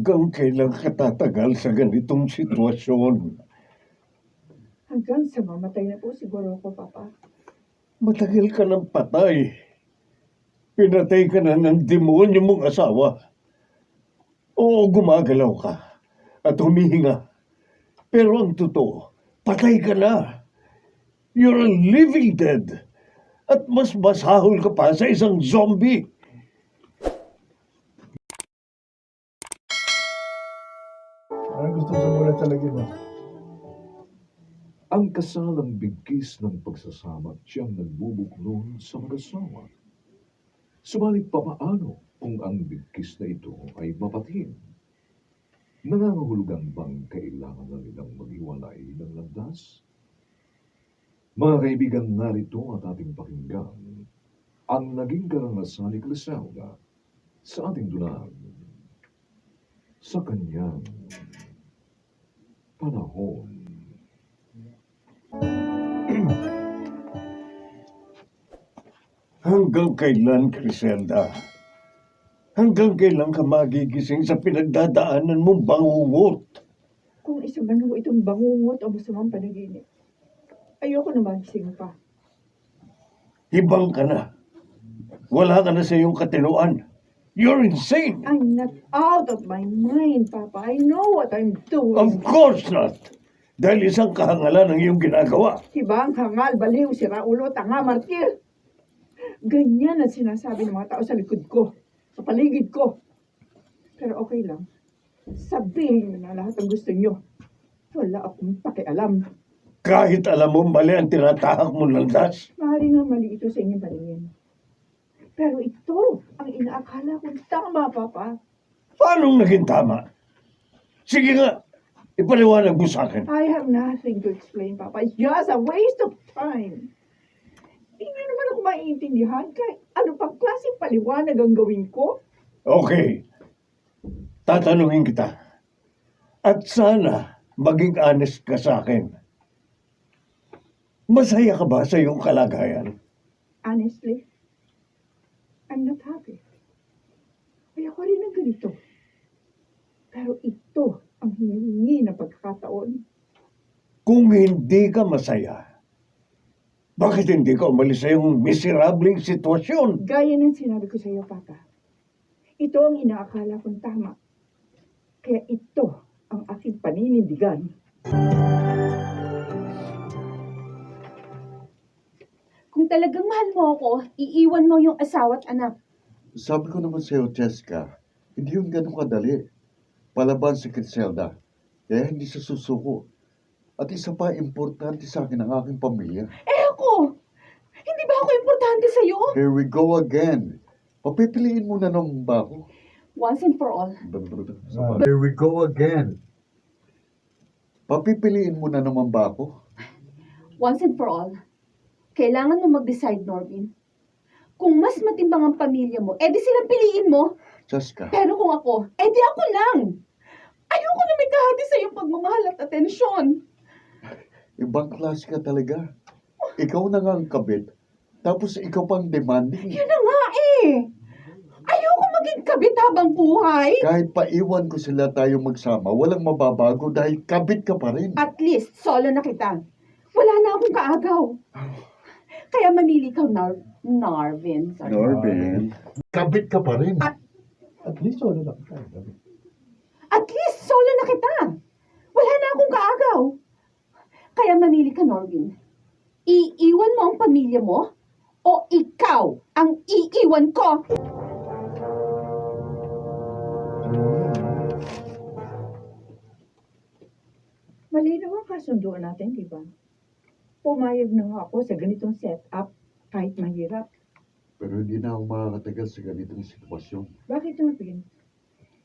Hanggang kailan ka tatagal sa ganitong sitwasyon? Hanggang sa mamatay na po siguro ako, Papa. Matagal ka ng patay. Pinatay ka na ng demonyo mong asawa. Oo, gumagalaw ka at humihinga. Pero ang totoo, patay ka na. You're a living dead. At mas masahol ka pa sa isang zombie. Parang gusto sa mula talaga ba? Ang kasalang bigkis ng pagsasama at siyang nagbubuklod sa mag-asawa. Subalit papaano kung ang bigkis na ito ay mapatid? Nangangahulugan bang kailangan na nilang maghiwalay ng landas? Mga kaibigan, narito at ating pakinggan ang naging karanasan ni Griselda sa ating dulang sa kanyang panahon. Hanggang kailan, Griselda? Hanggang kailan ka magigising sa pinagdadaanan mong bangungot? Kung isa man ho itong bangungot o masamang panaginip, ayoko na magising pa. Hibang ka na. Wala ka na sa iyong katinuan. You're insane. I'm not out of my mind, Papa. I know what I'm doing. Of course not. Dahil isang kahangalan ang iyong ginagawa. Hibang, hangal, baliw, siraulo, tanga, martir. Ganyan ang sinasabi ng mga tao sa likod ko, sa paligid ko. Pero okay lang. Sabihin mo na lahat ang gusto nyo. Wala akong pakialam. Kahit alam mo mali ang tinatahak mong landas. Maaari nga mali ito sa inyong paningin. Pero ito ang inaakala kong tama, Papa. Paano naging tama? Sige nga, ipaliwanag mo sa akin. I have nothing to explain, Papa. It's just a waste of time. Hindi naman ako maiintindihan kahit ano pang klaseng paliwanag ang gawin ko. Okay. Tatanungin kita. At sana maging honest ka sa akin. Masaya ka ba sa iyong kalagayan? Honestly, I'm not happy. Ayoko rin ng ganito. Pero ito ang hinihingi ng pagkakataon. Kung hindi ka masaya, bakit hindi ka umalis sa iyong miserableng sitwasyon? Gaya ng sinabi ko sa iyo, Papa. Ito ang inaakala kong tama. Kaya ito ang aking paninindigan. Kung talagang mahal mo ako, iiwan mo yung asawa at anak. Sabi ko naman sa'yo, Jessica, hindi yung ganun kadali. Palaban si Griselda, kaya hindi siya susuko. At isa pa, importante sa akin ang aking pamilya. Eh ako! Hindi ba ako importante sa'yo? Here we go again. Papipiliin mo na naman ba ako? Once and for all. Here we go again. Papipiliin mo na naman ba ako? Once and for all. Kailangan mo mag-decide, Norvin. Kung mas matimbang ang pamilya mo, edi silang piliin mo. Jessica, Pero kung ako, edi ako lang. Ayoko na may kahati sa iyong pagmamahal at atensyon. ibang klase ka talaga. Ikaw na nga ang kabit, tapos ikaw pang demanding. Yun na nga eh. Ayoko maging kabit habang buhay. Kahit paiwan ko sila tayo magsama, walang mababago dahil kabit ka pa rin. At least, solo na kita. Wala na akong kaagaw. Kaya mamili ka, Narvin. Sorry. Norvin, kabit ka pa rin. At least solo lang ka. At least, solo na kita. Wala na akong kaagaw. Kaya mamili ka, Norvin. Iiwan mo ang pamilya mo o ikaw ang iiwan ko? Malinaw ang kasunduan natin, di ba? Pumayag na nga ako sa ganitong setup kahit mahirap. Pero hindi na ako makakatagal sa ganitong sitwasyon. Bakit, Norvin?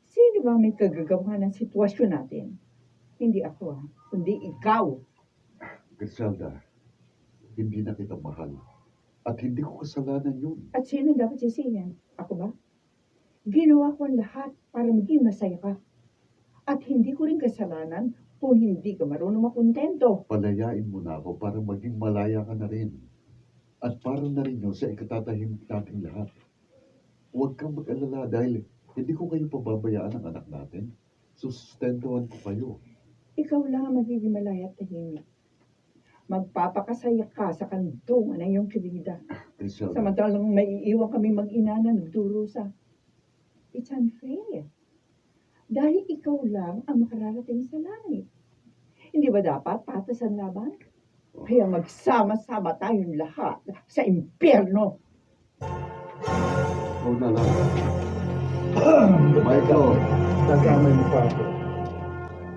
Sino ba may kagagawa ng sitwasyon natin? Hindi ako, kundi ikaw. Griselda, hindi na kita mahal. At hindi ko kasalanan yun. At sino dapat sisihin? Ako ba? Ginawa ko ang lahat para maging masaya ka. At hindi ko rin kasalanan kung hindi ka marunong makontento. Palayain mo na ako para maging malaya ka na rin. At para na rin yun sa ikatatahimik nating lahat. Huwag kang mag-alala dahil hindi ko kayo pababayaan ng anak natin. Sustentuhan ko kayo. Ikaw lang ang magiging malaya at tahimik. Magpapakasaya ka sa kantungan ng iyong kirida. Griselda, Samantalang may iiwan kami mag-ina na nagdurusa. It's unfair. Dahil ikaw lang ang makararating sa langit. Hindi ba dapat patas ang laban? Kaya magsama-sama tayong lahat sa impyerno. ikaw na lang. Michael, Nagkamay mo pa ako.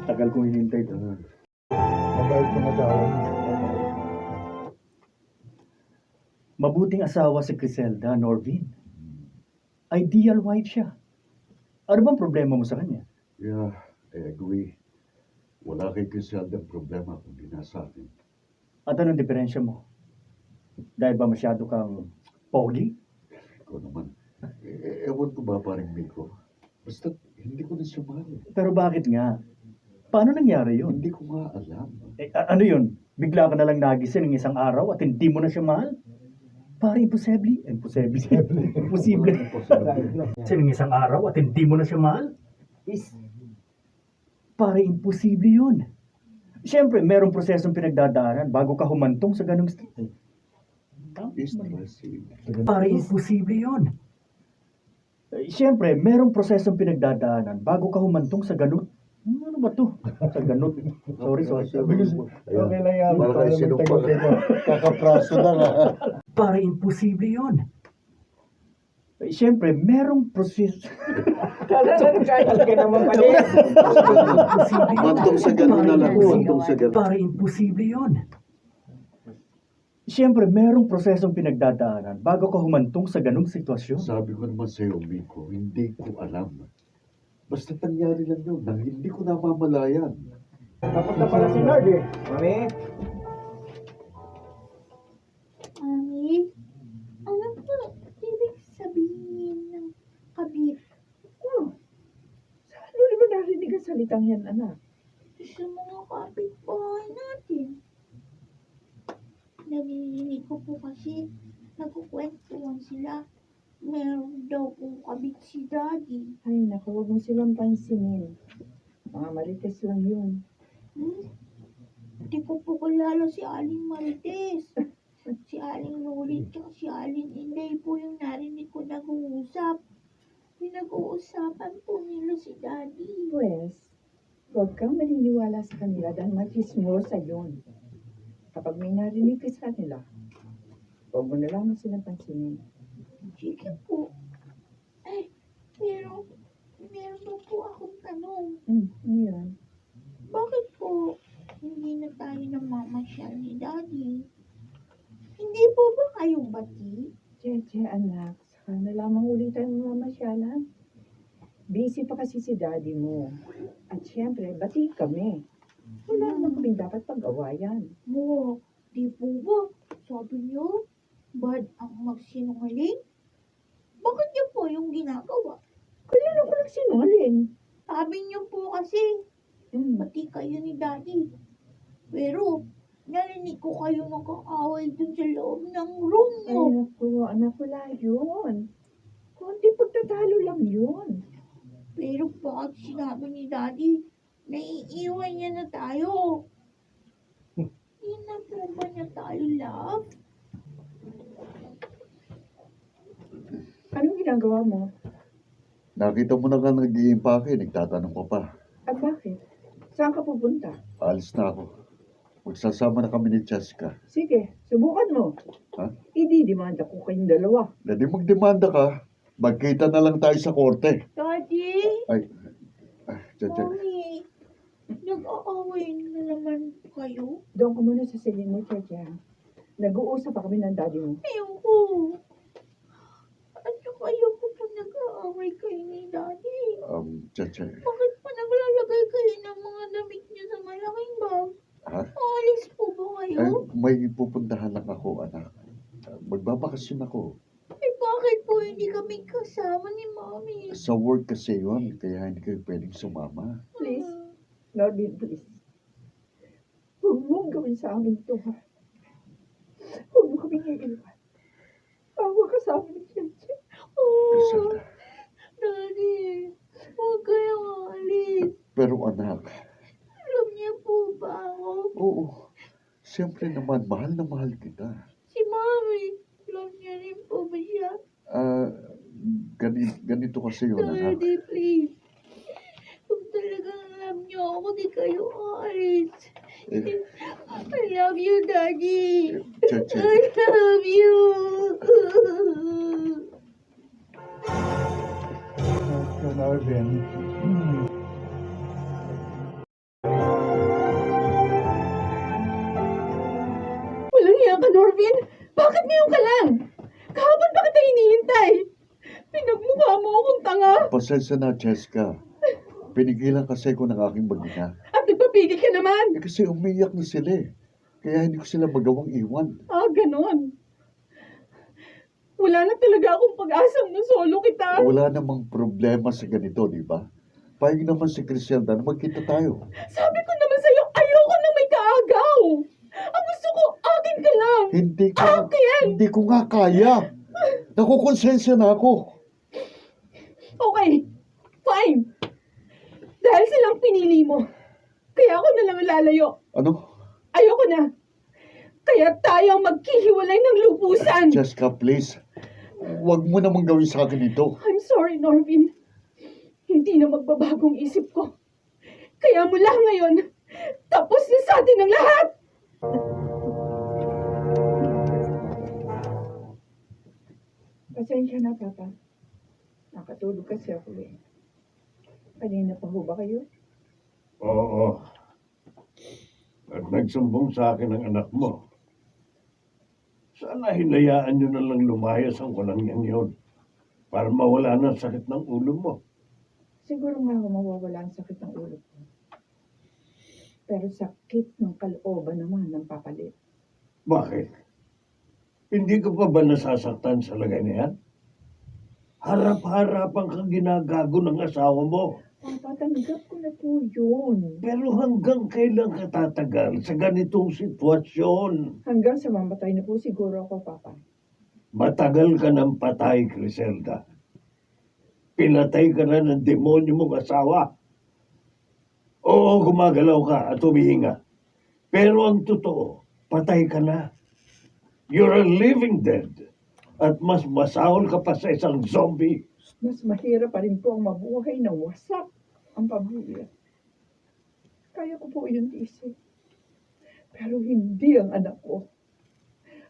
Tagal kong hinintay ito. Mabait ko asawa mo. Mabuting asawa si Griselda, Norvin. Ideal wife siya. Ano bang problema mo sa kanya? yeah, I agree. Wala kay Griselda ang problema kundi nasa akin. At anong diferensya mo? Dahil ba masyado kang pogi? Ikaw naman. Ewan ko ba paring Miko? Basta hindi ko na siya mahal. Pero bakit nga? Paano nangyari yun? Hindi ko nga alam. Ano yun? Bigla ka na lang nagising ng isang araw at hindi mo na siya mahal? Para imposible. Imposible. Ng isang araw at hindi mo na siya mahal? Para imposible yun. Siyempre, merong prosesong pinagdadaanan bago ka humantong sa ganong state. Stressing. Para imposible yun. Siyempre, merong prosesong pinagdadaanan bago ka humantong sa ganun. Ano ba to? Sa ganun. Sorry. Okay lang yan. Para Para kayo sinumpa. Kakapraso na nga. Para imposible yun. Siyempre, merong proseso. Kahit ka naman pala. Mantong sa ganun na lang. Mantong sa ganun. Para imposible yun. Siyempre, merong prosesong pinagdadaanan bago ka humantong sa ganung sitwasyon. Sabi ko naman sa'yo, Miko, hindi ko alam. Basta nangyari lang yun nang hindi ko namamalayan. Tapos na pala si Nard eh. Mami? Mami, ano po ibig sabihin ng kabit? Saan mo naman narinig ang salitang yan, anak? Sa mga kapitbahay natin. Narinig ko po kasi nagkukwentuhan sila. Meron daw pong kabit si Daddy. Ay, naku, huwag mo silang pansinin. Mga marites lang yun. Hindi ko po kilala si Aling Marites. Si Aling Lulit at si Aling Inday po yung narinig ko nag-uusap. Pinag-uusapan po nila si Daddy. Pues, huwag kang maniniwala sa kanila dahil machismosa yun. Kapag may narinig ka sa kanila, huwag mo na lang silang pansinin. Sige po. Ay, pero meron po akong tanong. Ano yun? Bakit po hindi na tayo namamasyal ni Daddy? Hindi po ba kayo bati? Che, anak, saka na lamang ulit tayo mamasyalan. Busy pa kasi si daddy mo. At syempre, bati kami. Wala naman kami dapat pag-awayan. Mo, di po ba? Sabi niyo, bad ang magsinungaling? Bakit niyo po yung ginagawa? Kailan ako nagsinungaling? Sabi niyo po kasi, bati kayo ni Daddy. Pero, narinig ko kayo magkakaway dun sa loob ng room Ay, niyo. naku, anak, wala yun. Kunti pagtatalo lang yun. Pero bakit sinabi ni Daddy, naiiwan niya na tayo? Hindi na po ba na tayo, love? Anong ginagawa mo? Nakita mo na ka nag-iimpake, nagtatanong ko pa. At bakit? Saan ka pupunta? Alis na ako. Magsasama na kami ni Cheska. Sige, subukan mo. Ha? Ididimanda ko kayong dalawa. Dadi magdemanda ka, magkita na lang tayo sa korte. Daddy? Ay, Cheska. Mami, nag-aaway na naman kayo? Doon ka muna sa silin mo, Checha. Nag-uusap pa kami ng daddy mo. Ayoko. At saka ayoko po nag-aaway kayo ni Daddy. Cheska. Bakit pa naglalagay kayo ng mga damit niyo sa malaking bag? Ha? Alis po ba Ay, kayo? may pupuntahan lang ako, anak. Magbabakasyon ako. Eh bakit po hindi kami kasama ni Mami? Sa work kasi yun, kaya hindi kayo pwedeng sumama. Please. Norvin, please. Huwag mong gawin sa amin to, ha? Huwag mo kami iiwan. Awa ka sa amin, Checha. Oh, Griselda. Daddy, huwag kayong alis. Pero anak, Alam niya po ba ako? oo, siyempre naman, mahal na mahal kita. Si Mami, alam niya rin po ba siya? Ah, ganito kasi yun, anak. Daddy, please. Kung talagang alam niyo ako, di kayo aalis. Eh, I love you, Daddy. Cheche, I love you. Norvin. Walang hiya ka, Norvin. Bakit ngayon ka lang? Kahapon pa kita hinihintay. Pinagmukha mo akong tanga. pasensya na, Cheska. Pinigilan kasi ko ng aking mag-ina. At nagpapigil ka naman. Eh, kasi umiyak na sila eh. Kaya hindi ko sila magawang iwan. Ah, ganon. Wala na talaga akong pag-asang na solo kita. Wala namang problema sa ganito, di ba? Pahig naman si Criselda na magkita tayo. Sabi ko naman sa'yo, ayoko na may kaagaw. Ang gusto ko, akin ka lang. Akin! Hindi ko nga kaya. Nakukonsensya na ako. Okay, fine. Dahil silang pinili mo, kaya ako na lang lalayo. Ano? Ayoko na. Kaya tayo magkihiwalay ng lubusan. Jessica, please. Huwag mo namang gawin sa akin ito. I'm sorry, Norvin. Hindi na magbabagong isip ko. Kaya mula ngayon, tapos na sa atin ang lahat. Pasensya na, Papa. Nakatulog kasi ako eh. Kanina pa ho ba kayo? Oo. At nagsumbong sa akin ang anak mo. Sana hinayaan nyo na lang lumayas ang walang yan yun. Para mawala ng sakit ng ulo mo. Siguro nga ako mawawala ang sakit ng ulo ko. Pero sakit ng kalooban naman ng papalit. Bakit? Hindi ka pa ba nasasaktan sa lagay na yan? Harap-harapan kang ginagago ng asawa mo. Papa, tanggap ko na po yun. Pero hanggang kailan ka tatagal sa ganitong sitwasyon? Hanggang sa mamatay na po siguro ako, Papa. Matagal ka ng patay, Criselda. Pinatay ka na ng demonyo mong asawa. Oo, gumagalaw ka at humihinga. Pero ang totoo, patay ka na. You're a living dead. At mas masahol ka pa sa isang zombie. Mas mahirap pa rin po ang mabuhay na wasak ang pamilya. Kaya ko po yun isip. Pero hindi ang anak ko.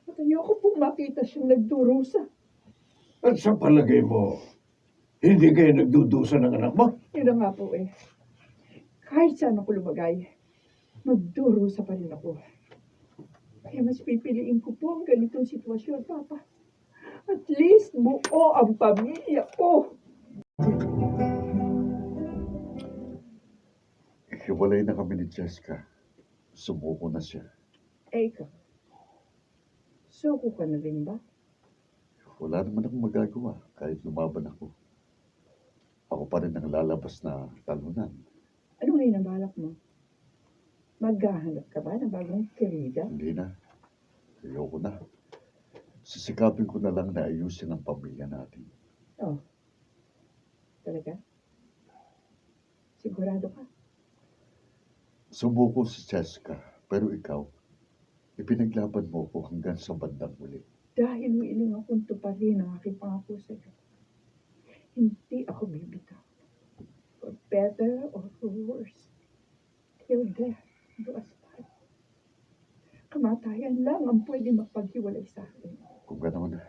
At ayoko pong makita siyang nagdurusa. At sa palagay mo, hindi kayo nagdudusa ng anak mo? Yun na nga po eh. Kahit saan ako lumagay, magdurusa pa rin ako. Kaya mas pipiliin ko po ang ganitong sitwasyon, Papa. At least buo ang pamilya ko. Hiwalay na kami ni Jessica. Sumuko na siya. Eh, ikaw. Suko ka na rin ba? Wala naman akong magagawa kahit lumaban ako. Ako pa rin ang lalabas na talunan. Ano ngayon ang balak mo? Maghahanap ka ba ng bagong kirida? Hindi na. Ayoko na. Sisikapin ko na lang na ayusin ang pamilya natin. Oh. Talaga? Sigurado ka? Sumuko si Jessica, pero ikaw, ipinaglaban mo ko hanggang sa bandang uli. Dahil willing akong tuparin ang aking pangako sa iyo. Hindi ako bibitaw. For better or for worse. Till death do us part. Kamatayan lang ang pwede magpaghiwalay sa akin. Kung ganoon,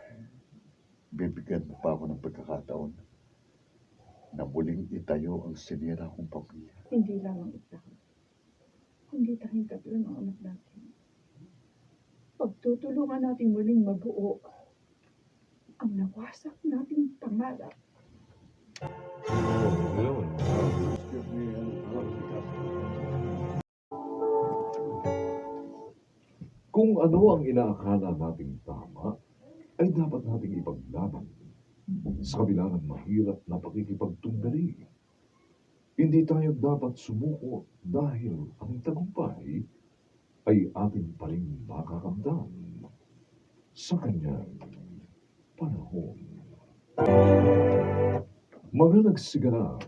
bibigyan mo pa ako ng pagkakataon na muling itayo ang sinira kong pamilya. Hindi lamang ito. Kundi tayong tatlo ng anak natin. Pagtutulungan natin muling mabuo ang nawasak nating pangarap. Kung ano ang inaakala nating tama, ay dapat nating ipaglaban sa kabila ng mahirap na pakikipagtunggali. Hindi tayo dapat sumuko dahil ang tagumpay ay atin pa rin makakamtan sa kanyang panahon. Mga nagsigara,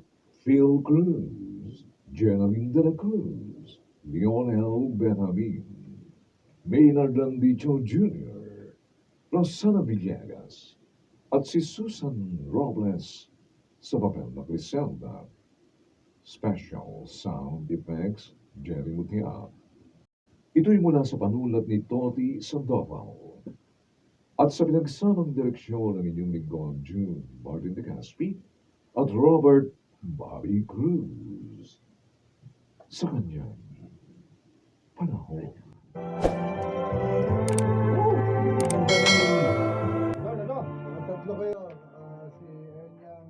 Phil Cruz, Jenaline de la Cruz, Lionel Benjamin, Maynard Landicho Jr., Rosana Villegas, at si Susan Robles sa papel na Griselda. Special Sound Effects, Jerry Mutia. Ito'y mula sa panulat ni Toti Sandoval. At sa pinagsamang direksyon ng inyong lingkod, June Martin de Caspi at Robert Bobby Cruz. Sa kanyang panahon.